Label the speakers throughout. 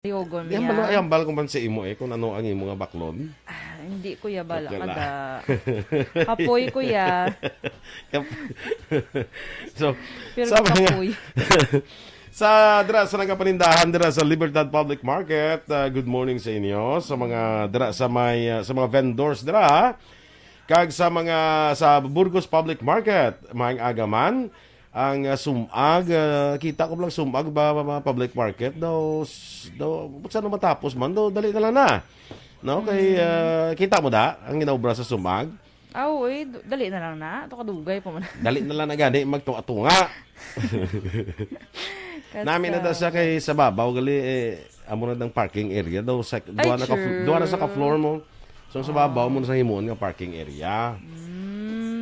Speaker 1: Yogon
Speaker 2: Yan
Speaker 1: niya.
Speaker 2: balo ayambal kung man sa imo kung ano ang imo nga baklon.
Speaker 1: Hindi kuya bala
Speaker 2: Okay
Speaker 1: kada. Kapoy kuya.
Speaker 2: So,
Speaker 1: Pero
Speaker 2: sa mga
Speaker 1: kapoy.
Speaker 2: sa nagapanindahan dira sa Libertad Public Market, good morning sa inyo sa mga dira sa mga vendors dira kag sa mga sa Burgos Public Market, maayong agaman ang sumag, kita ko lang sumag ba mga public market daw saan matapos man daw dali na lang na. No, kay kita mo da ang ginaobra sa sumag.
Speaker 1: Uy, dali na lang na. Ito kadugay pa man.
Speaker 2: Dali na lang na gani magtunga-tunga. Namin na daw siya kay sa babaw gali amo na ng parking area daw sa duwa na sa ka-floor mo. So sa babaw mo na sa himuon nga parking area.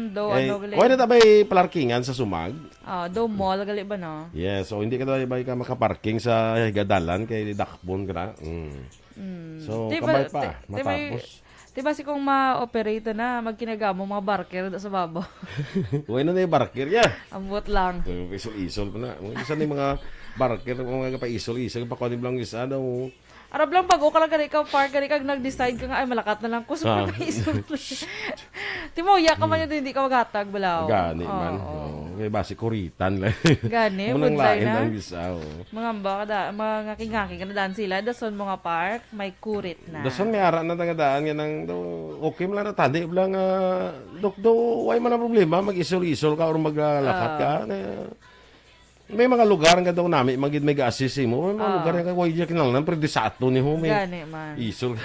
Speaker 1: Do ano gali.
Speaker 2: Why na tabay parkingan sa sumag?
Speaker 1: Do mall gali ba no?
Speaker 2: Yes, so hindi ka daw ka makaparking sa gadalan kay dakpon ka na. So kabay pa matapos.
Speaker 1: Diba si kung ma-operate na, magkinagamo mga barker sa babaw.
Speaker 2: Uy na yung barker ya.
Speaker 1: Ambot lang.
Speaker 2: Isol-isol pa na. Isa na yung mga barker, mga pa-isol-isol, pa kunin lang isa daw.
Speaker 1: Arab lang pag ka lang gani ka park gani kag nag-decide ka nga ay malakat na lang ko so Timo ya ka man yun hindi ka maghatag balaw.
Speaker 2: Gani man. Kaya basi kuritan lang.
Speaker 1: Gani
Speaker 2: Munang lain
Speaker 1: na.
Speaker 2: ang isa.
Speaker 1: Mga baka mga ngaki-ngaki ka na daan sila dason mga park may kurit na.
Speaker 2: Dason may ara na tangadaan nga nang okay man lang tadi lang do why man ang problema mag-isol-isol ka or maglakat ka. May mga lugar nga daw namin magid may ga-assist mo. May mga lugar nga way kinahanglan pero di sa ato ni ho may.
Speaker 1: Gani man.
Speaker 2: Isol.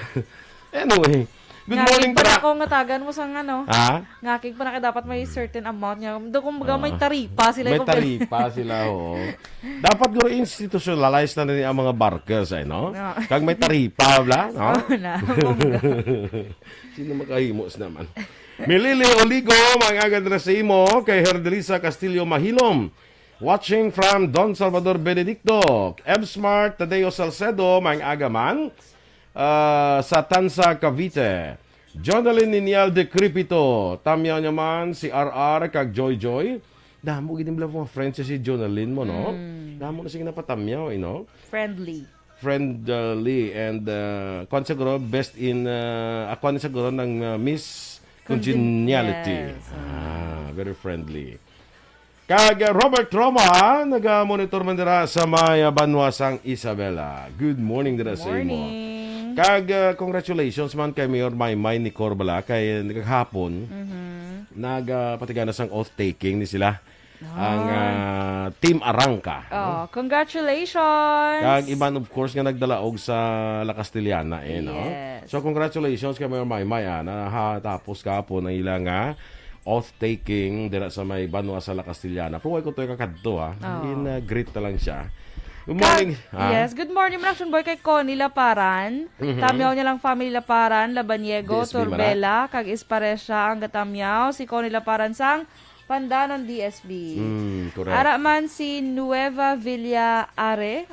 Speaker 2: Anyway, good morning
Speaker 1: para
Speaker 2: para.
Speaker 1: ako ngatagan mo sang ano.
Speaker 2: Ha?
Speaker 1: Ngakig pa na dapat may certain amount niya. Do kung baga may taripa sila
Speaker 2: May taripa sila ho. Dapat guro institutionalize na rin ang mga barkers ay no? Kag may taripa bla, no? Sino makahimos naman? Milili Oligo, mga agad na sa imo kay Herdelisa Castillo Mahilom. Watching from Don Salvador Benedicto, Ebsmart Tadeo Salcedo, mga agaman, sa Tansa, Cavite. Jonalyn Ninial de Cripito, tamyaw naman si RR kag Joy Joy. Damo ginim lang mga friends si Jonalyn mo, no? Damo na sige napatamyaw, no?
Speaker 1: Friendly
Speaker 2: and siguro best in ako siguro ng Miss Congeniality.
Speaker 1: Yes.
Speaker 2: Very friendly. Kag Robert Roma, naga-monitor man dira sa may Banwasang Isabela. Good morning dira sa imo. Kag congratulations man kay Mayor Maymay ni Corbala kay naghapon. Nagpatigana sang oath-taking ni sila. Ang Team Arangka.
Speaker 1: Congratulations!
Speaker 2: Kag iban of course nga nagdalaog sa La Castellana no?
Speaker 1: Yes.
Speaker 2: So congratulations kay Mayor Maymay na tapos kahapon ang ilang oath-taking dira sa may Banwa sa La Castellana. Pero ko to kakadto great na lang siya. Good morning.
Speaker 1: Yes, good morning Action Boy kay Connie Laparan. Tamyaw niya lang family Laparan, Labanyego,
Speaker 2: DSB
Speaker 1: Torbela, kag Isparesya ang gatamyaw si Connie Laparan sang Pandanon DSB.
Speaker 2: Correct.
Speaker 1: Ara man si Nueva Villa Are.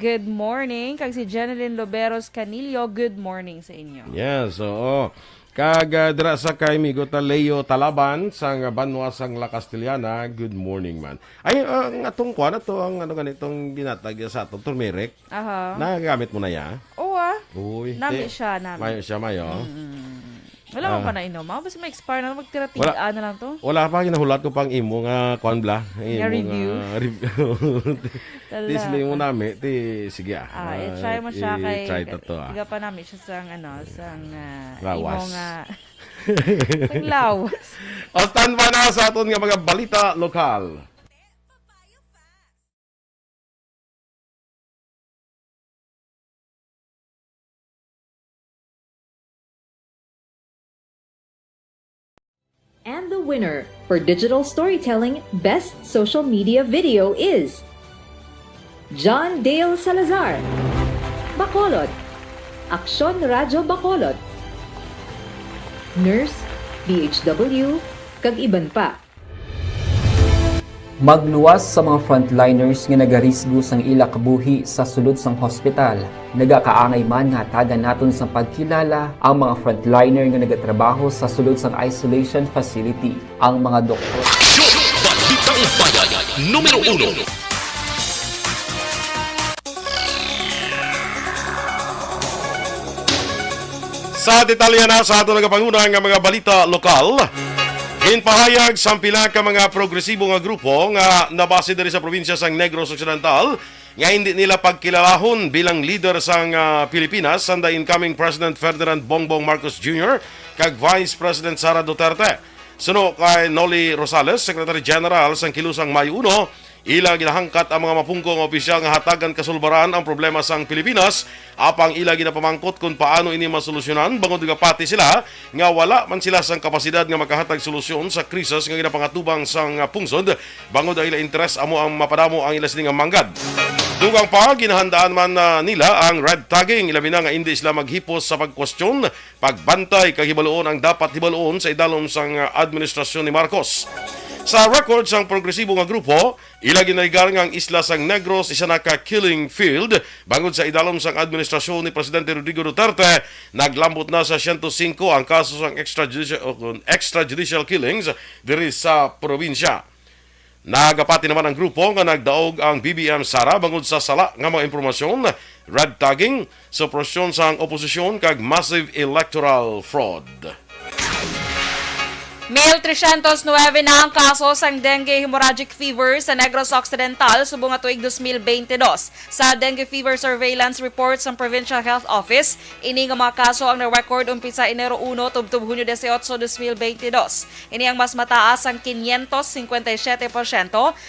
Speaker 1: Good morning. Kag si Jeneline Loberos Canillo, good morning sa inyo.
Speaker 2: Yes, oo. Kag dira sa kay migo ta Leo Talaban sang Banwa sang La Castellana, good morning man. Ay ang atong kuan to ang ganitong ginatag sa ato turmeric. Nagagamit mo na ya?
Speaker 1: Oo
Speaker 2: Uy.
Speaker 1: Nami siya, nami.
Speaker 2: Mayo siya mayo.
Speaker 1: Wala mo pa na inom. Basta may expire na magtira-tigaan na lang to.
Speaker 2: Wala pa ginahulat ko pang imo nga kuan bla.
Speaker 1: Review.
Speaker 2: Di sila mo nami, sige
Speaker 1: i-try mo siya kay
Speaker 2: try to
Speaker 1: Iga pa namin siya sang sang
Speaker 2: lawas.
Speaker 1: imo nga sang lawas.
Speaker 2: Stand pa na sa aton nga mga balita lokal.
Speaker 3: And the winner for Digital Storytelling Best Social Media Video is John Dale Salazar, Bacolod, Aksyon Radyo Bacolod, Nurse, DHW, kag iban pa.
Speaker 4: Magluwas sa mga frontliners nga nagarisgo sang ila kabuhi sa sulod sang hospital. Nagakaangay man nga tagan naton sang pagkilala ang mga frontliner nga nagatrabaho sa sulod sang isolation facility. Ang mga doktor.
Speaker 5: Balitang Bayan, numero 1.
Speaker 2: Sa detalye na sa ato nagapangunang nga mga balita lokal, ginpahayag sa pila ka mga progresibo nga grupo nga nabase diri sa probinsya sang Negros Occidental nga hindi nila pagkilalahon bilang leader sang Pilipinas sa incoming President Ferdinand Bongbong Marcos Jr. kag Vice President Sara Duterte. Suno kay Noli Rosales, Secretary General sang Kilusang Mayo 1, ila ginahangkat ang mga mapungkong opisyal nga hatagan kasulbaran ang problema sang Pilipinas, apang ila ginapamangkot kung paano ini masolusyonan bangod pati sila nga wala man sila sang kapasidad nga makahatag solusyon sa krisis nga ginapangatubang sang pungsod bangod ang ila interes amo ang mapadamo ang ila sining manggad. Dugang pa, ginahandaan man nila ang red tagging, ilabi na nga hindi sila maghipos sa pagkwestiyon, pagbantay kag hibaloon ang dapat hibaloon sa idalom sang administrasyon ni Marcos. Sa record sang progresibo nga grupo, ila ginaygar nga ang isla sang Negros isa na ka killing field bangod sa idalom sang administrasyon ni Presidente Rodrigo Duterte, naglambot na sa 105 ang kaso sang extrajudicial killings diri sa probinsya. Nagapati naman ang grupo nga nagdaog ang BBM Sara bangod sa sala nga mga impormasyon, red tagging, suppression sang oposisyon kag massive electoral fraud.
Speaker 1: 1,309 na ang kaso sang dengue hemorrhagic fever sa Negros Occidental subong nga tuig 2022. Sa dengue fever surveillance report sa Provincial Health Office, ini nga mga kaso ang na-record umpisa Enero 1 tubtob Hunyo 18, 2022. Ini ang mas mataas ang 557%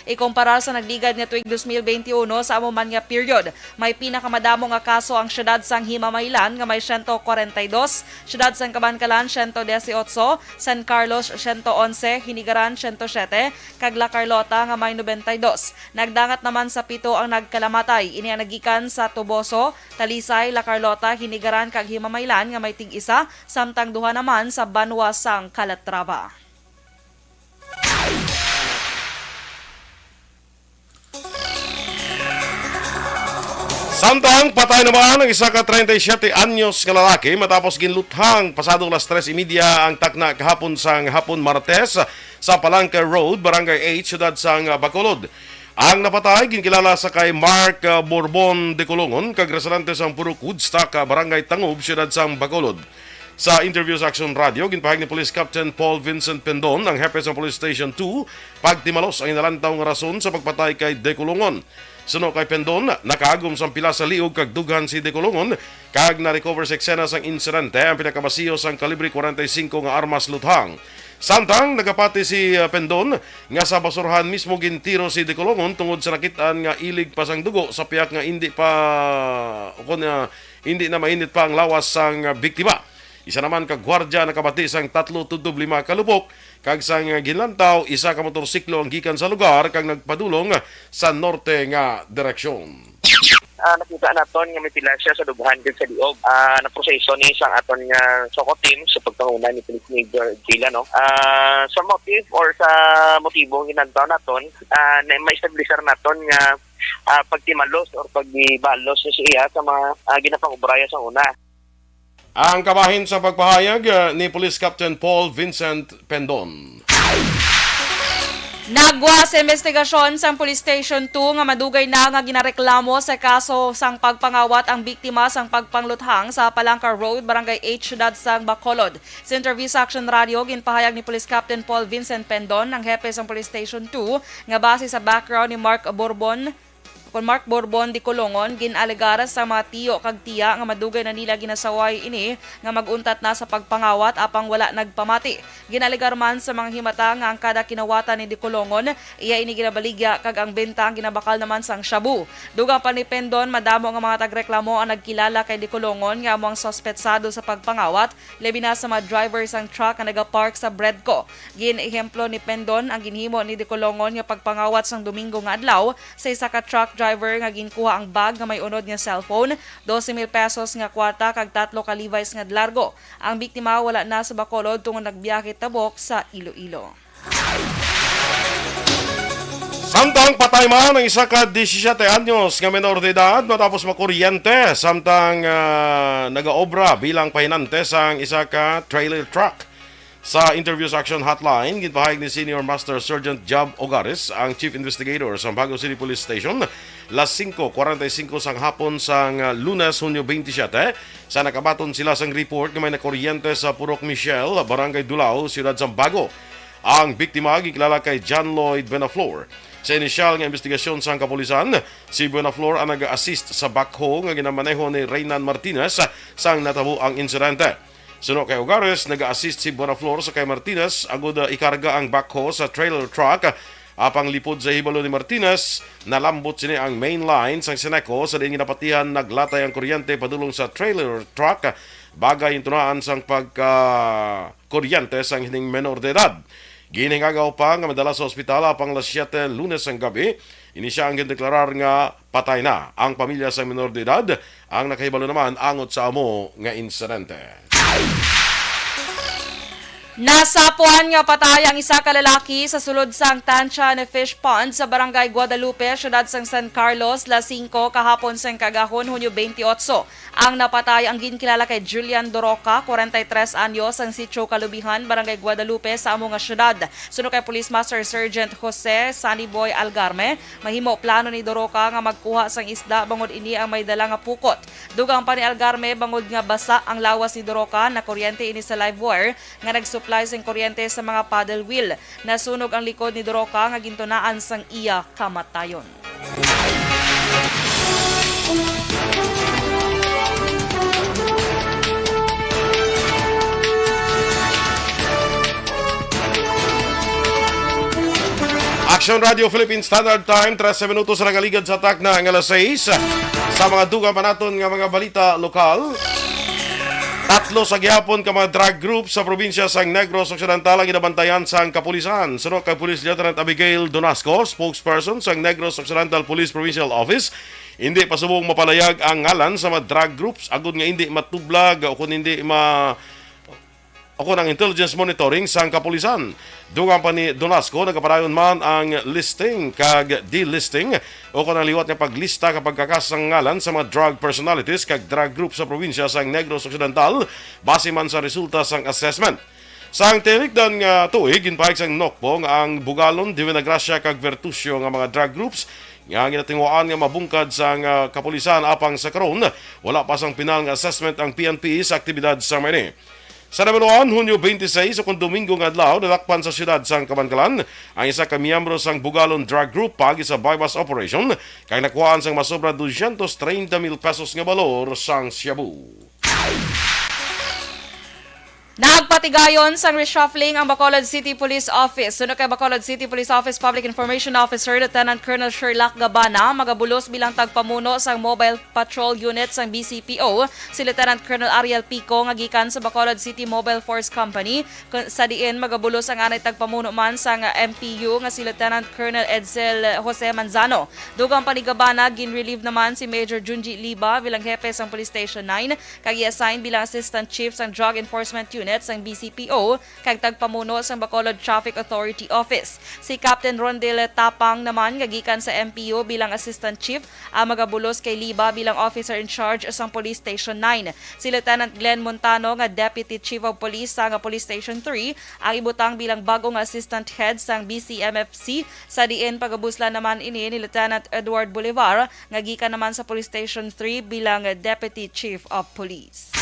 Speaker 1: ikumpara sa nagligad nga tuig 2021 sa amo man nga period. May pinakamadamo nga kaso ang syudad sang Himamaylan nga may 142, syudad sang Kabankalan 118, San Carlos 111, Hinigaran 107, kag La Carlota nga may 92. Nagdangat naman sa 7 ang nagkalamatay. Ini ang nagikan sa Tuboso, Talisay, La Carlota, Hinigaran kag Himamaylan nga may tig-isa, samtang duha naman sa Banwa sang Calatrava.
Speaker 2: Samtang patay naman ang isa ka 37 anyos nga lalaki matapos ginluthang pasadong las 3:30 ang takna kahapon sang hapon Martes sa Palangka Road, Barangay 8, siyudad sang Bacolod. Ang napatay ginkilala sa kay Mark Borbon de Colongon, kag residente sang Purok Woodstock, Barangay Tangub, siyudad sang Bacolod. Sa interview sa Action Radio, ginpahayag ni Police Captain Paul Vincent Pendon, ang hepe sa Police Station 2, pagtimalos ang inalantaw nga rason sa pagpatay kay de Colongon. Suno kay Pendon, nakaagom sa pila sa liog kag dughan si de Colongon, kag na-recover sa eksena sang insidente ang pinakabasiyo sang kalibre 45 nga armas luthang. Samtang nagapati si Pendon nga sa basurhan mismo gintiro si de Colongon tungod sa nakitaan nga ilig pa sang dugo sa piyak nga hindi na mainit pa ang lawas sang biktima. Isa naman kag gwardya nakabati sang 3.5 kalupok, kag sang ginlantaw isa ka motorsiklo ang gikan sa lugar kag nagpadulong sa norte nga direksyon.
Speaker 6: Nakita naton nga may pila siya sa dughan din sa liog. Na-proseso ni isang aton nga SOCO team sa pagpanguna ni Police Major Gila, no? Sa motive or sa motibo ginantaw naton, na ma-establisher naton nga pagtimalos or pagbalos siya sa mga ginapang-ubraya sa una.
Speaker 2: Ang kabahin sa pagpahayag ni Police Captain Paul Vincent Pendon.
Speaker 1: Nagwa sa investigasyon sa Police Station 2 nga madugay na nga ginareklamo sa kaso sang pagpangawat ang biktima sang pagpangluthang sa Palangka Road, Barangay 8, siyudad sang Bacolod. Sa interview sa Action Radio, ginpahayag ni Police Captain Paul Vincent Pendon, ang hepe sa Police Station 2, nga base sa background ni Mark Borbon de Colongon, ginalegara sa mga tiyo kag tiya nga madugay na nila ginasaway ini nga maguntat na sa pagpangawat apang wala nagpamati. Ginalegar man sa mga himata nga ang kada kinawatan ni de Colongon iya ini ginabaligya kag ang benta ang ginabakal naman sang shabu. Dugang pa ni Pendon, madamo nga mga tagreklamo ang nagkilala kay de Colongon nga among sospetsado sa pagpangawat, labi na sa mga driver sang truck nga nagapark sa Bredco. Gin-ehemplo ni Pendon ang ginhimo ni de Colongon nga pagpangawat sang Domingo nga adlaw sa isa ka truck driver nga ginkuha ang bag nga may unod nga cellphone, 12,000 pesos nga kwarta kag 3 ka Levi's nga largo. Ang biktima wala na sa Bacolod tungod nagbiyahe tabok sa Iloilo.
Speaker 2: Samtang patay man ang isa ka 17 anyos nga menor de edad matapos makuryente, samtang nagaobra bilang pahinante sang isa ka trailer truck Sa Interviews Action Hotline, ginpahayag ni Senior Master Sergeant Job Ogares, ang Chief Investigator sa Bago City Police Station, las 5:45 sang hapon sang Lunes, Hunyo 27, sa nakabaton sila sang report na may nakuryente sa Purok Michel, Barangay Dulao, Ciudad Zambago. Ang biktima gikilala kay John Lloyd Benaflor. Sa inisyal nga investigasyon sa kapulisan, si Benaflor ang nag-assist sa backhoe nga ginamaneho ni Reynan Martinez sang natabo ang insidente. Suno kay Ogares, nag-assist si Benaflor sa kay Martinez agud ikarga ang backhoe sa trailer truck. Apang lipod sa hibalo ni Martinez, nalambot sini ang main line sang Seneco sa diin ginapatihan naglatay ang kuryente padulong sa trailer truck. Bagay tunaan sang pagka-kuryente sang hining menor de edad. Giningagaw pa nga madala sa ospital apang las 7 Lunes ang gabi. Ini siya ang gindeklarar nga patay na ang pamilya sa menor de edad. Ang nakahibalo naman angot sa amo nga insidente.
Speaker 1: Nasapuan nga patay ang isa ka lalaki sa sulod sang Tanchan Fish Pond sa Barangay Guadalupe, siyudad sang San Carlos, las 5 kahapon sang kagahon, Hunyo 28. Ang napatay ang ginkilala kay Julian Doroca, 43 anyos, ang sitio Kalubihan, Barangay Guadalupe sa amo nga siyudad. Suno kay Police Master Sergeant Jose Saniboy Algarme, mahimo plano ni Doroca nga magkuha sang isda bangod ini ang may dala nga pukot. Dugang pa ni Algarme bangod nga basa ang lawas ni Doroca, na kuryente ini sa live wire nga nagsupply sing kuryente sa mga paddle wheel. Nasunog ang likod ni Doroca nga gintunaan sang iya kamatayon.
Speaker 2: Action Radio Philippine Standard Time, 13 minutos na nagaligad sa atak na ang alas 6. Sa mga dugang pa naton nga mga balita lokal, 3 sa gihapon ka mga drug group sa probinsya sang Negros Occidental ang ginabantayan sang kapulisan. Sunod kay Police Lieutenant Abigail Donasco, spokesperson sang Negros Occidental Police Provincial Office, hindi pa subong mapalayag ang ngalan sa mga drug groups agud nga hindi matublag o kung hindi ako ng intelligence monitoring sang kapulisan. Dugang pa ni Donasco, nagkapadayon man ang listing kag delisting o kung ang liwat nga paglista kapag kakasang ngalan sa mga drug personalities kag drug group sa probinsya sang Negros Occidental base man sa resulta sang assessment. Sang tinikdan nga tuig, ginpahig sang Nokpong ang Bugalon, Divinagracia kag Vertusio nga mga drug groups nga ginatinguan nga mabungkad sang kapulisan apang sa karon wala pa sang pinal nga assessment ang PNP sa aktibidad sa Mayni. Sa Namaluan, Hunyo 26, o kung Domingo nga adlaw, nadakpan sa siyudad sang Kabankalan ang isa ka miyembro sang Bugalon Drug Group pagi sa bypass operation kay nakuhaan sang masobra 230,000 pesos nga balor sang shabu.
Speaker 1: Nagpatigayon sang reshuffling ang Bacolod City Police Office. Suno kay Bacolod City Police Office Public Information Officer Lieutenant Colonel Sherlock Gabana, magabulos bilang tagpamuno sang Mobile Patrol Unit sang BCPO si Lieutenant Colonel Ariel Pico nga gikan sa Bacolod City Mobile Force Company. Sa diin magabulos ang anay tagpamuno man sang MPU nga si Lieutenant Colonel Edsel Jose Manzano. Dugang pa ni Gabana, gin-relieve naman si Major Junji Liba bilang hepe sang Police Station 9 kag i-assign bilang Assistant Chief sang Drug Enforcement Unit sang BCPO kag tagpamuno sang Bacolod Traffic Authority Office. Si Captain Rondel Tapang naman nga gikan sa MPO bilang Assistant Chief ang magabulos kay Liba bilang Officer in Charge sang Police Station 9. Si Lieutenant Glenn Montano nga Deputy Chief of Police sa Police Station 3 ang ibutang bilang bagong Assistant Head sang BCMFC. Sa diin pagabuslan naman ini ni Lieutenant Edward Bolivar nga gikan naman sa Police Station 3 bilang Deputy Chief of Police.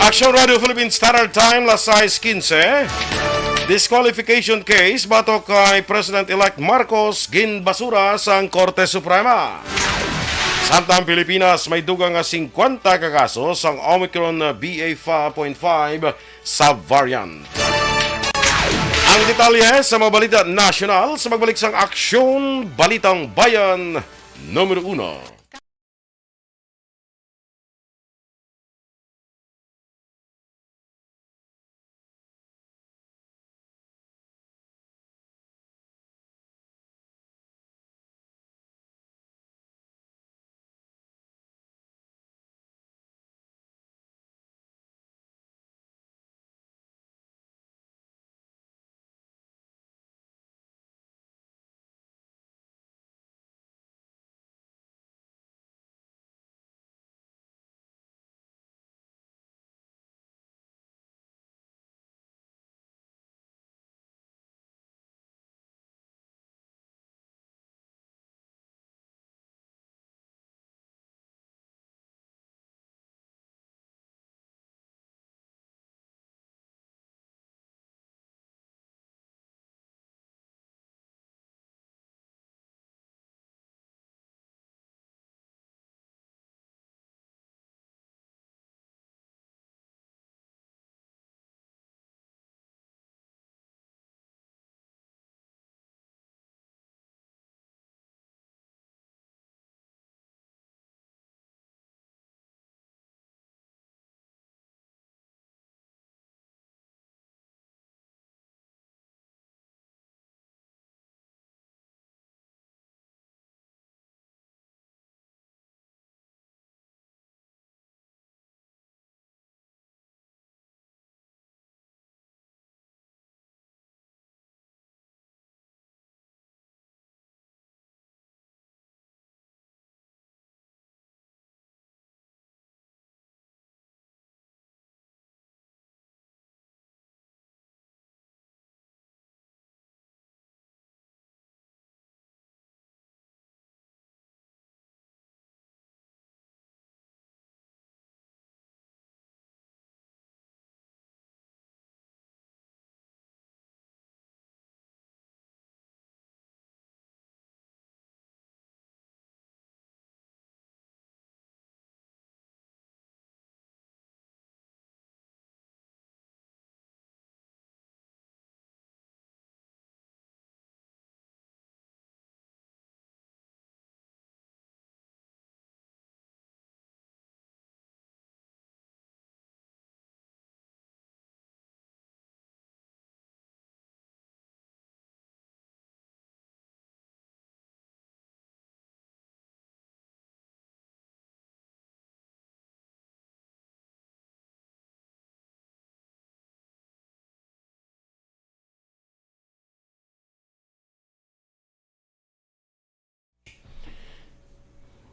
Speaker 2: Action Radio Philippine Standard Time, las 6:15. Disqualification case batok kay President-elect Marcos ginbasura sang Korte Suprema. Samtang Pilipinas may dugang nga 50 ka kaso sang Omicron BA.5.5 subvariant. Ang detalye sa mga balita nasyonal sa magbalik sang Aksyon Balitang Bayan numero 1.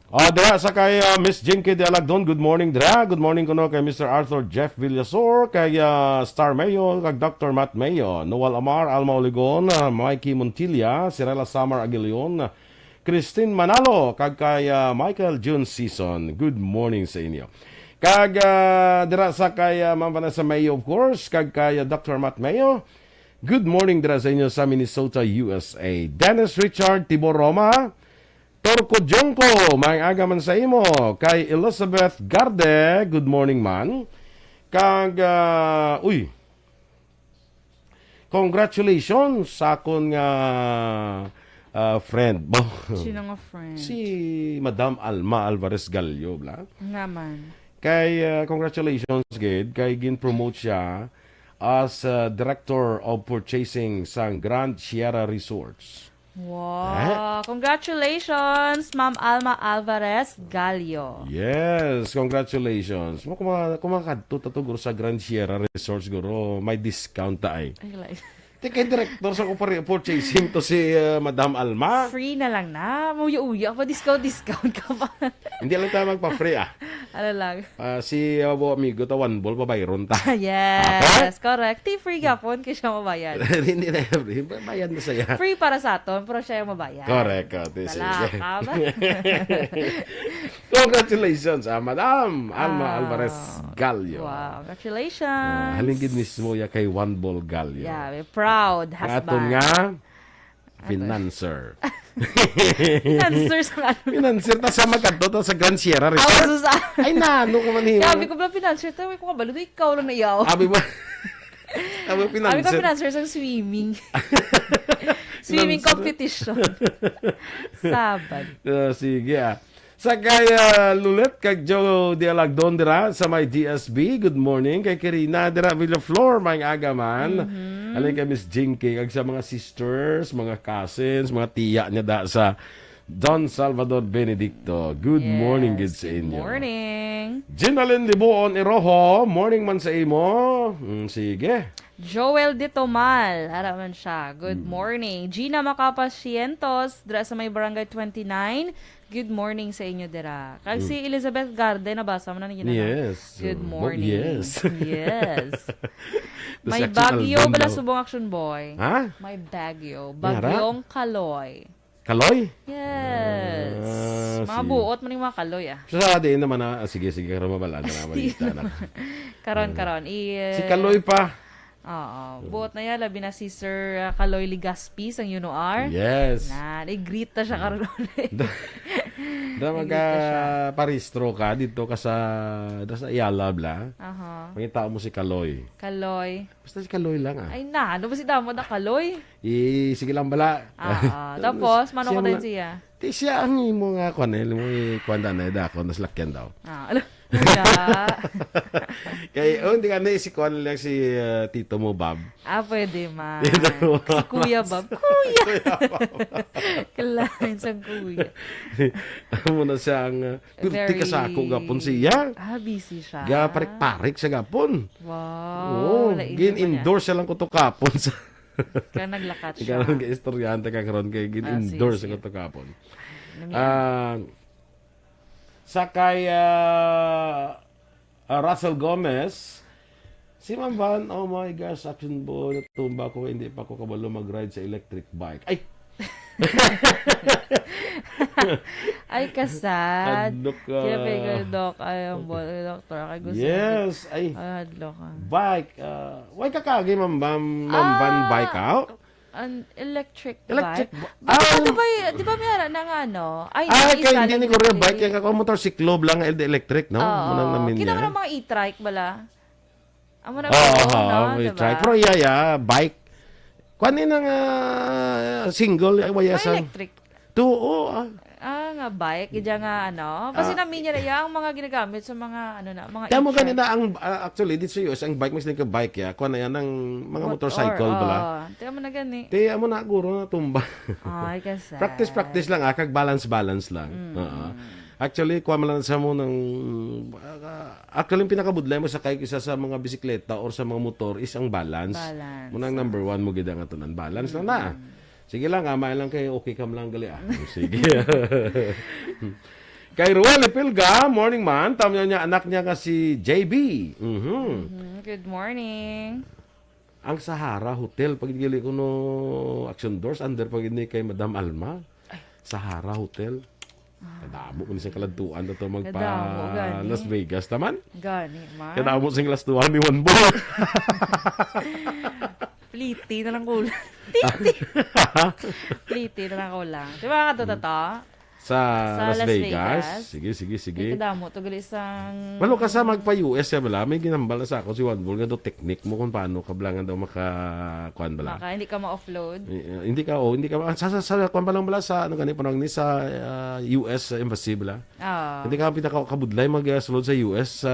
Speaker 2: Dira sa kay Miss Jinky de Alagdon, good morning dira. Good morning kuno kay Mr. Arthur Jeff Villasor, kay Star Mayo, kay Dr. Matt Mayo, Noel Amar, Alma Oligon, Mikey Montilla, Sirela Samar Aguilion, Christine Manalo, kag kay Michael June Season. Good morning sa inyo. Kag dira sa kay Ma'am Vanessa Mayo, of course, kag kay Dr. Matt Mayo. Good morning dira sa inyo sa Minnesota, USA. Dennis Richard Tibor Roma, Torko Jongko, may aga man sa imo. Kay Elizabeth Garde, good morning man. Kag, congratulations sa akong friend.
Speaker 1: Sino nga friend?
Speaker 2: Si Madam Alma Alvarez Gallo, bla.
Speaker 1: Nga man.
Speaker 2: Kay, congratulations, Gid. Kay gin-promote siya as Director of Purchasing sa Grand Sierra Resorts.
Speaker 1: Wow! Congratulations, Ma'am Alma Alvarez Gallo.
Speaker 2: Yes, congratulations. Mo kumakadto ta to guro sa Grand Sierra Resorts guro, may discount ta ay.
Speaker 1: Ay, like,
Speaker 2: Kay director sa purchasing to si Madam Alma.
Speaker 1: free na lang na. Muya-uya pa. Discount ka pa.
Speaker 2: Hindi lang tayo magpa-free
Speaker 1: Ano lang.
Speaker 2: Si abo amigo ta one ball pabayron ta.
Speaker 1: Yes, correct. Free ka po. Kaya siya mabayad.
Speaker 2: Hindi na free, bayad na saya.
Speaker 1: Free para sa aton, pero siya yung mabayad.
Speaker 2: Correct.
Speaker 1: Talaka ba?
Speaker 2: Congratulations, Madam Alma Alvarez Gallo.
Speaker 1: Wow, congratulations.
Speaker 2: Halingid mismo ya kay one ball Gallo.
Speaker 1: Yeah, we're proud
Speaker 2: Aton
Speaker 1: husband.
Speaker 2: nga financer.
Speaker 1: Financer sa ano.
Speaker 2: Financer ta sa magkanto ta sa Grand Sierra Resort.
Speaker 1: Awas sa...
Speaker 2: Ay nano ko man hiyo.
Speaker 1: Sabi ko ba financer? Tawi ko kabalo. Ikaw lang na iyaw.
Speaker 2: Abi ba? Abi
Speaker 1: Sabi ko
Speaker 2: financer.
Speaker 1: financer sa swimming. Swimming
Speaker 2: Financer.
Speaker 1: competition. Sabad.
Speaker 2: Sige Sa kaya Lulet kag Joe de Alagdon dira sa may DSB. Good morning kay Kirina dira Villaflor may agaman. Alay kay Miss Jinky kag sa mga sisters, mga cousins, mga tiya niya da sa Don Salvador Benedicto. Good morning gid sa inyo.
Speaker 1: Morning.
Speaker 2: Ginalyn Libuon Iroho, morning man sa imo. Sige.
Speaker 1: Joel de Tomal, haraman siya. Good morning. Gina Macapasientos, dira sa may barangay 29. Good morning sa inyo dira. Kag si Elizabeth Garde, nabasa mo na ninyo na.
Speaker 2: Yes.
Speaker 1: Good morning.
Speaker 2: Yes.
Speaker 1: Yes.
Speaker 2: The
Speaker 1: May
Speaker 2: section
Speaker 1: Bagyo
Speaker 2: album
Speaker 1: bala
Speaker 2: daw.
Speaker 1: subong action boy.
Speaker 2: Ha?
Speaker 1: May Bagyo.
Speaker 2: Yara?
Speaker 1: Bagyong Kaloy.
Speaker 2: Kaloy?
Speaker 1: Yes. Mga
Speaker 2: sige.
Speaker 1: buot mo yung mga kaloy
Speaker 2: Sa din naman sige, karon mabala na balita na.
Speaker 1: Karon.
Speaker 2: Si Kaloy pa.
Speaker 1: Oo. Buot na yan. Labi na si Sir Kaloy Ligaspi sang UNOR.
Speaker 2: Yes.
Speaker 1: Na, i-greet na siya karon.
Speaker 2: Da maga paristro ka dito ka sa Ayala bla.
Speaker 1: Aha.
Speaker 2: Pangita mo si Kaloy.
Speaker 1: Kaloy.
Speaker 2: Basta si Kaloy lang
Speaker 1: Ay na, ano ba si Damo na Kaloy?
Speaker 2: Sige lang bala.
Speaker 1: Tapos, mano ko
Speaker 2: Siya
Speaker 1: din
Speaker 2: muna-
Speaker 1: siya?
Speaker 2: Ti siya ang imo nga kanel mo kwanda na da ako naslakyan daw.
Speaker 1: Ano? Kuya.
Speaker 2: Kay hindi ka na si Kwan lang si Tito mo Bob.
Speaker 1: Pwede man.
Speaker 2: Tito mo.
Speaker 1: Si Kuya Bob. Kuya! Kalahin sa kuya.
Speaker 2: Amo na siyang pirti ka sa ako gapon siya.
Speaker 1: Busy siya.
Speaker 2: Ga parik-parik sa gapon.
Speaker 1: Wow.
Speaker 2: Oo, gin-endorse siya lang ko to kapon sa
Speaker 1: Kaya naglakat siya.
Speaker 2: ikaw nga istoryante ka karon kay gin-endorse
Speaker 1: sige.
Speaker 2: ko to kapon.
Speaker 1: Ano
Speaker 2: Sa kay Russell Gomez, si Ma'am Van, oh my gosh, action boy, natumba ko, hindi pa ako kabalo mag-ride sa electric bike. Ay!
Speaker 1: Ay, kasad.
Speaker 2: Hadlok ka.
Speaker 1: Kaya pagay, Doc. Ay, ang doktor. Kay gusto.
Speaker 2: Yes! Ay!
Speaker 1: Hadlok ka.
Speaker 2: Bike. Why ka kagi, Ma'am Van bike out?
Speaker 1: An electric
Speaker 2: Electric
Speaker 1: bike.
Speaker 2: bike.
Speaker 1: Di ba meron ng ano? Ay,
Speaker 2: Kaya hindi ni ko rin bike. Yung kako motorsiklo lang, electric, no? Munang namin
Speaker 1: Kita mo
Speaker 2: niya.
Speaker 1: ng mga e-trike bala. Amo na
Speaker 2: May try. Pero bike. Kuanin ng single, waya
Speaker 1: May
Speaker 2: sa...
Speaker 1: electric.
Speaker 2: Oo,
Speaker 1: Nga bike, idya nga ano. Kasi namin niya na yung mga ginagamit sa mga ano na, mga
Speaker 2: Kaya mo
Speaker 1: e-trike.
Speaker 2: ganina ang actually dito sa US ang bike mas ka bike ya. Kuha na yan ng mga motorcycle bala.
Speaker 1: Tiyan mo na gani.
Speaker 2: Te amo na guro na tumba.
Speaker 1: Ay, kasi.
Speaker 2: practice lang kag balance lang. Oo. Actually kuha man lang sa mo ng actually yung pinakabudlay mo sa kay isa sa mga bisikleta or sa mga motor is ang balance. Munang number 1 mo gid ang atunan balance lang na. Sige lang, may lang kayo okay kam lang gali. Sige. Kay Ruel Ipilga, morning man. Tama niya anak niya nga si JB.
Speaker 1: Good morning.
Speaker 2: Ang Sahara Hotel, pagigili ko no Action Doors, under pag kay Madam Alma. Sahara Hotel. Kadamo ko ni sa kaladtuan na ito
Speaker 1: Kadamo,
Speaker 2: magpa
Speaker 1: gani.
Speaker 2: Las Vegas naman.
Speaker 1: Gani, man.
Speaker 2: Kadamo sa kaladtuan ni Juan Bo.
Speaker 1: Pliti na lang kulang. Pliti na lang kulang. Di ba ka to?
Speaker 2: Sa Las
Speaker 1: Las
Speaker 2: Vegas.
Speaker 1: Vegas.
Speaker 2: Sige.
Speaker 1: Kadamo, to isang...
Speaker 2: Malo ka sa magpa-US ya bala, may ginambal na sa ako si Juan Bo nga do technique mo kung paano kablangan daw makakuan bala.
Speaker 1: Maka, hindi ka ma-offload.
Speaker 2: Hindi ka sa kuan bala sa ano gani panang ni sa US embassy bala.
Speaker 1: Oo.
Speaker 2: Hindi ka pinakabudlay magsulod sa US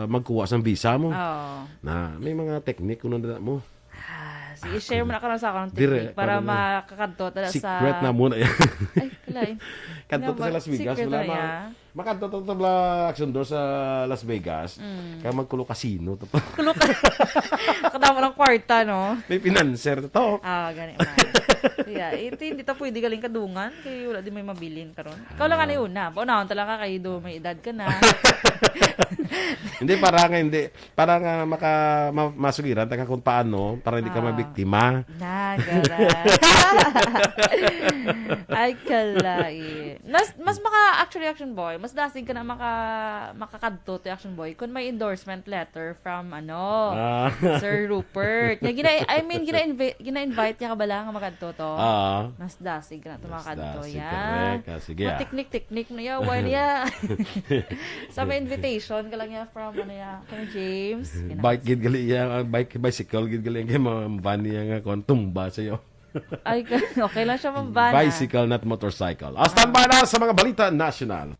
Speaker 2: magkuha sa visa mo.
Speaker 1: Oo.
Speaker 2: Na may mga technique kuno na mo.
Speaker 1: Sige, share mo na ka sa akong
Speaker 2: Dire,
Speaker 1: technique para
Speaker 2: paano
Speaker 1: makakadto tala sa...
Speaker 2: Secret na muna yan.
Speaker 1: Ay, kalain.
Speaker 2: Kanto to sa Las Vegas.
Speaker 1: Secret
Speaker 2: Wala
Speaker 1: na
Speaker 2: ma.
Speaker 1: niya.
Speaker 2: Makanto to bla Action Door sa Las Vegas. Kaya magkulo casino to.
Speaker 1: Kulok ka. Kadamo ng kwarta, no?
Speaker 2: May financer to.
Speaker 1: Gani man. Yeah, hindi ta pwede galing kadungan kay wala di may mabilin karon. Ikaw lang ani una. Paunahon talaga kay do may edad ka na.
Speaker 2: Hindi. Para nga masugiran taka kung paano para hindi ka mabiktima.
Speaker 1: Nagara. Ay kalai. Mas maka actually Action Boy, mas dasig ka na makakadto to Action Boy kung may endorsement letter from Sir Rupert. Gina-invite niya ka bala nga makadto to. Mas dasig ka na to makakadto ya.
Speaker 2: Correct. Sige.
Speaker 1: Technique na ya, why niya? Sa may invitation ka lang ya from kay James.
Speaker 2: Bike gid gali ya, bicycle gid gali kay van niya nga kon tumba sa iyo.
Speaker 1: Ay, okay lang siya mambana.
Speaker 2: Bicycle not motorcycle. Standby na sa mga balita national.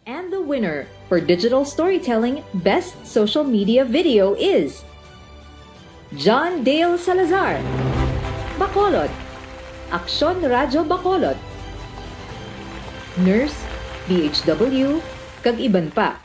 Speaker 3: And the winner for Digital Storytelling Best Social Media Video is John Dale Salazar, Bacolod, Aksyon Radyo Bacolod, Nurse, DHW, kag iban pa.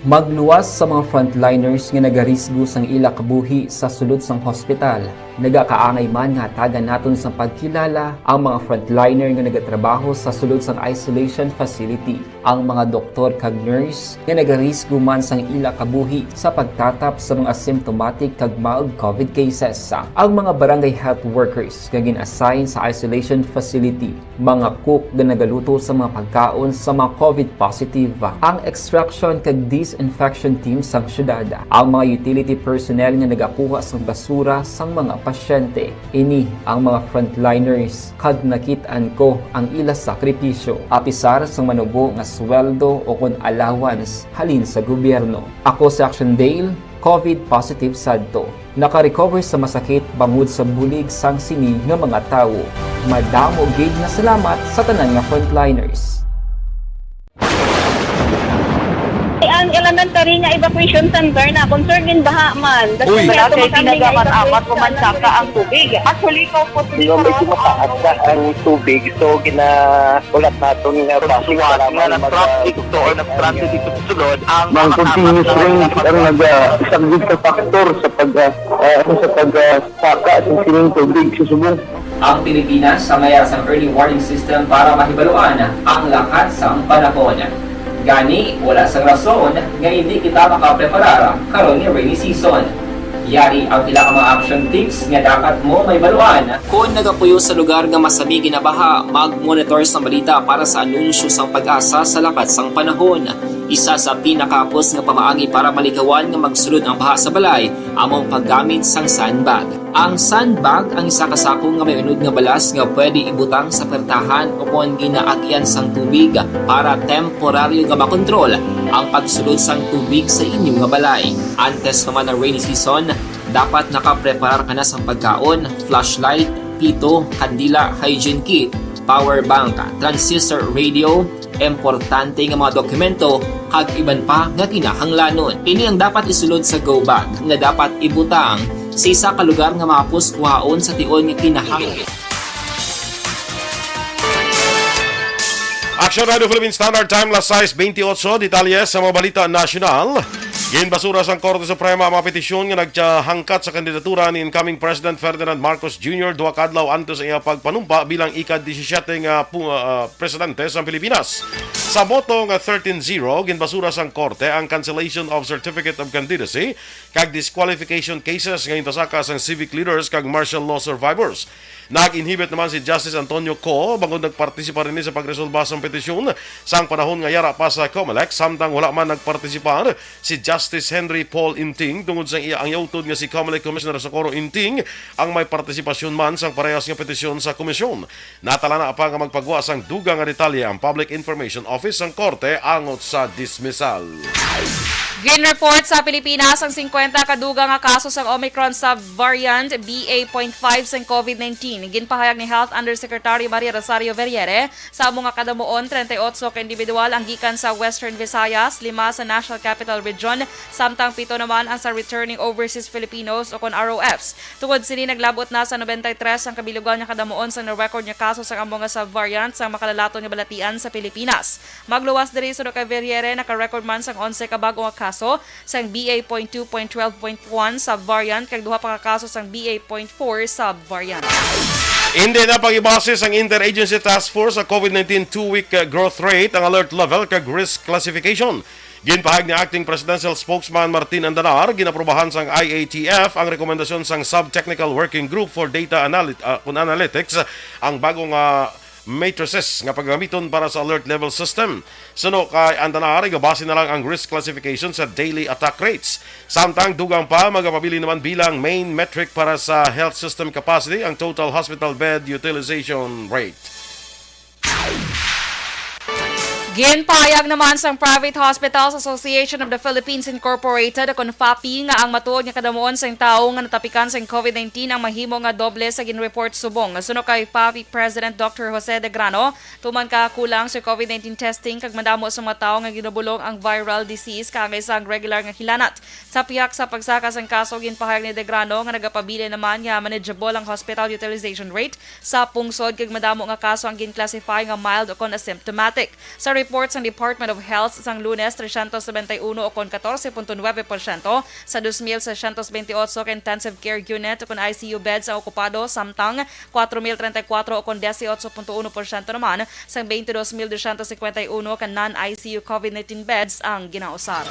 Speaker 4: Magluwas sa mga frontliners nga nagarisgo sang ila kabuhi sa sulod sang hospital. Nagakaangay man nga tagan naton sa pagkilala ang mga frontliner nga nagatrabaho sa sulod sang isolation facility. Ang mga doktor kag nurse nga nagarisgo man sang ila kabuhi sa pagtatap sa mga asymptomatic kag mild COVID cases. Ang mga barangay health workers nga gin-assign sa isolation facility, mga cook nga nagaluto sa mga pagkaon sa mga COVID positive, ang extraction kag disinfection team sang syudad, ang mga utility personnel nga nagakuha sang basura sang mga pasyente. Ini ang mga frontliners kag nakit-an ko ang ila sakripisyo apisar sang manubo nga sweldo o kun allowance halin sa gobyerno. Ako si Action Dale, COVID positive sadto. Naka-recover sa masakit bangod sa bulig sang sini nga mga tawo. Madamo gid na salamat sa tanan nga frontliners.
Speaker 7: Ang elementary nga evacuation center na concern din baha man.
Speaker 8: Uy,
Speaker 7: kasi pinagamat-amat kumansaka ang tubig. Actually, ko po
Speaker 6: Yung medyo mataas na ang tubig, so ginaulat natin nga
Speaker 8: Pagsuwat nga nag-trap dito or nag-transit dito sa sulod ang
Speaker 6: Mang continuous range ang nag-isang ka factor sa pagsaka at sining tubig sa subong.
Speaker 4: Ang Pilipinas sa mayas ang early warning system para mahibaluan ang lakas sang panahon. Gani, wala sang rason nga hindi kita makapreparar karon ni rainy season. Yari ang pila ka mga action tips nga dapat mo may baluan. Kung nagapuyo sa lugar nga masabi ginabaha, mag-monitor sa balita para sa anunsyo sang pag-asa sa lakas sang panahon. Isa sa pinakapos nga pamaagi para maligawan nga magsulod ang baha sa balay, among paggamit sang sandbag. Ang sandbag ang isa kasako nga may unod nga balas nga pwede ibutang sa pertahan upon ginaagyan sang tubig para temporaryo nga makontrol ang pagsulod sang tubig sa inyong nga balay. Antes naman ng rainy season, dapat nakapreparar ka na sang pagkaon, flashlight, pito, kandila, hygiene kit, power bank, transistor radio, importante nga mga dokumento kag iban pa nga kinahanglanon. Ini ang dapat isulod sa go bag nga dapat ibutang sa isa ka lugar nga mapus kuhaon sa tion nga kinahanglan.
Speaker 2: Action Radio Philippine Standard Time, las 6:28, detalye sa mga balita nasyonal. Ginbasura sa Korte Suprema ang mga petisyon nga nagtahangkat sa kandidatura ni incoming President Ferdinand Marcos Jr. duha ka adlaw antes sa iya pagpanumpa bilang ika-17 nga presidente sa Pilipinas. Sa boto nga 13-0, ginbasura sa Korte ang cancellation of Certificate of Candidacy kag disqualification cases nga intasaka sa civic leaders kag martial law survivors. Nag-inhibit naman si Justice Antonio Co bangod nagpartisipa rin sa pagresolba sa petisyon sang panahon nga yara pa sa COMELEC samtang wala man nagpartisipar si Justice Henry Paul Inting tungod sa iya ang yautod nga si COMELEC Commissioner Socorro Inting ang may partisipasyon man sang parehas nga petisyon sa komisyon. Natala na pa nga magpagwa sang dugang nga detalye ang Public Information Office sang Korte angot sa dismissal.
Speaker 1: Ginreport sa Pilipinas ang 50 kadugang nga kaso sa Omicron subvariant BA.5 sa COVID-19. Ginpahayag ni Health Undersecretary Maria Rosario Verriere sa mga kadamuon 38 ka individual ang gikan sa Western Visayas, 5 sa National Capital Region, samtang 7 naman ang sa returning overseas Filipinos o kon ROFs. Tungod sini naglabot na sa 93 ang kabilugan nga kadamuon sa na-record nga kaso sa among nga subvariant sa makalalaton nga balatian sa Pilipinas. Magluwas diri sa kay Verriere naka-record man sang 11 ka bago nga kaso sang BA.2.12.1 subvariant kag duha pa ka kaso sang BA.4 subvariant.
Speaker 2: Hindi na pag-ibase ang Interagency Task Force sa COVID-19 2-week growth rate ang alert level kag risk classification. Ginpahag ni Acting Presidential Spokesman Martin Andanar, ginaprobahan sang IATF ang rekomendasyon sang Sub-Technical Working Group for Data Analytics ang bagong matrices nga paggamiton para sa alert level system. Suno kay Andanar, gabase na lang ang risk classification sa daily attack rates. Samtang dugang pa, magpabili naman bilang main metric para sa health system capacity ang total hospital bed utilization rate.
Speaker 1: Ginpahayag naman sang Private Hospitals Association of the Philippines Incorporated akon FAPI nga ang matuod nga kadamuon sa tawo nga natapikan sa COVID-19 ang mahimo nga doble sa ginreport subong. Suno kay FAPI President Dr. Jose De Grano, tuman ka kulang sa COVID-19 testing kag madamo sa mga tawo nga ginabulong ang viral disease kaangay sa regular nga hilanat. Sa piyak sa pagsaka sang kaso, ginpahayag ni De Grano nga nagapabili naman nga manageable ang hospital utilization rate sa pungsod kag madamo nga kaso ang ginclassify nga mild o kon asymptomatic. Sa reports ng Department of Health sang Lunes 371 o kon 14.9% sa 2,628 ka intensive care unit o kon ICU beds ang okupado samtang 4,034 o kon 18.1% naman sang 22,251 ka non-ICU COVID-19 beds ang ginausar.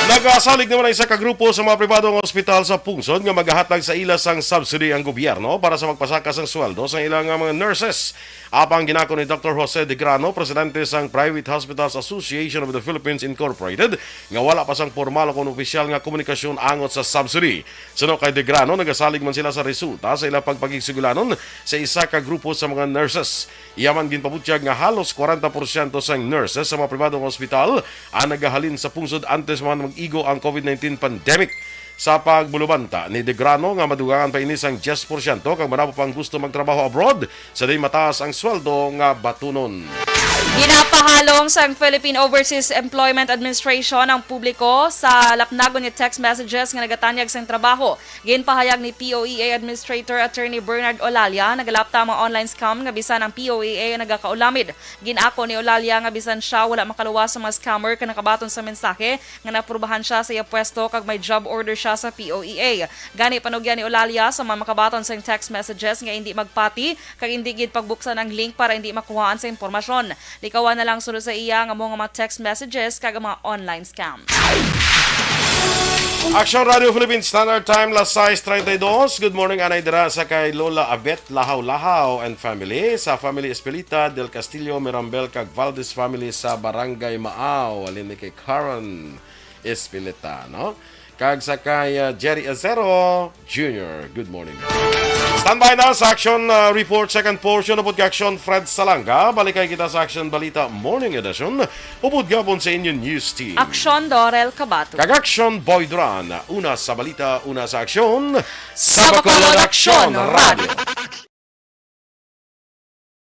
Speaker 2: Nagasalig naman ang isa ka grupo sa mga pribadong ospital sa pungsod nga maghahatag sa ila sang subsidy ang gobyerno para sa magpasakas ang sweldo sa ilang mga nurses. Apang ginako ni Dr. Jose De Grano, presidente sang Private Hospitals Association of the Philippines Incorporated, nga wala pa sang formal o opisyal nga komunikasyon angot sa subsidy. Suno kay De Grano, nagasalig man sila sa resulta sa ilang pagpagisigulanon sa isa ka grupo sa mga nurses. Iyaman ginpabutyag nga halos 40% sang nurses sa mga pribadong ospital ang nagahalin sa pungsod antes man mag-igo ang COVID-19 pandemic. Sa pagbulubanta ni De Grano nga madugangan pa ini sang 10% kag manapo pang gusto magtrabaho abroad sa di mataas ang sweldo nga batunon.
Speaker 1: Ginapahalong sa Philippine Overseas Employment Administration ang publiko sa lapnagon ni text messages nga nagatanyag sa trabaho. Ginpahayag ni POEA Administrator Attorney Bernard Olalia, nagalapta ang mga online scam nga bisan ang POEA nagakaulamid. Ginako ni Olalia nga bisan siya wala makaluwas sa mga scammer ka nakabaton sa mensahe nga naprubahan siya sa iya pwesto kag may job order siya sa POEA. Gani panugyan ni Olalia sa mga makabaton sa text messages nga hindi magpati kag hindi gid pagbuksan ang link para hindi makuhaan sa impormasyon. Likawan na lang sunod sa iya nga mga text messages kag mga online scam.
Speaker 2: Action Radio Philippines Standard Time, las 6:32. Good morning, anay dira sa kay Lola Abet Lahaw-Lahaw and family sa Family Espelita del Castillo, Mirambel kag Valdez family sa Barangay Maaw. Alin ni kay Karen Espelita, no? Kag sa kay Jerry Azero Jr. Good morning. Standby na sa Action Report second portion. Upod ka Action Fred Salanga. Balikay kita sa Action Balita Morning Edition. Upod gabon sa inyong news team.
Speaker 1: Aksyon Dorel Cabato.
Speaker 2: Kag Action Boy Duran. Una sa balita, una sa aksyon.
Speaker 1: Sa Bacolod Action Radio.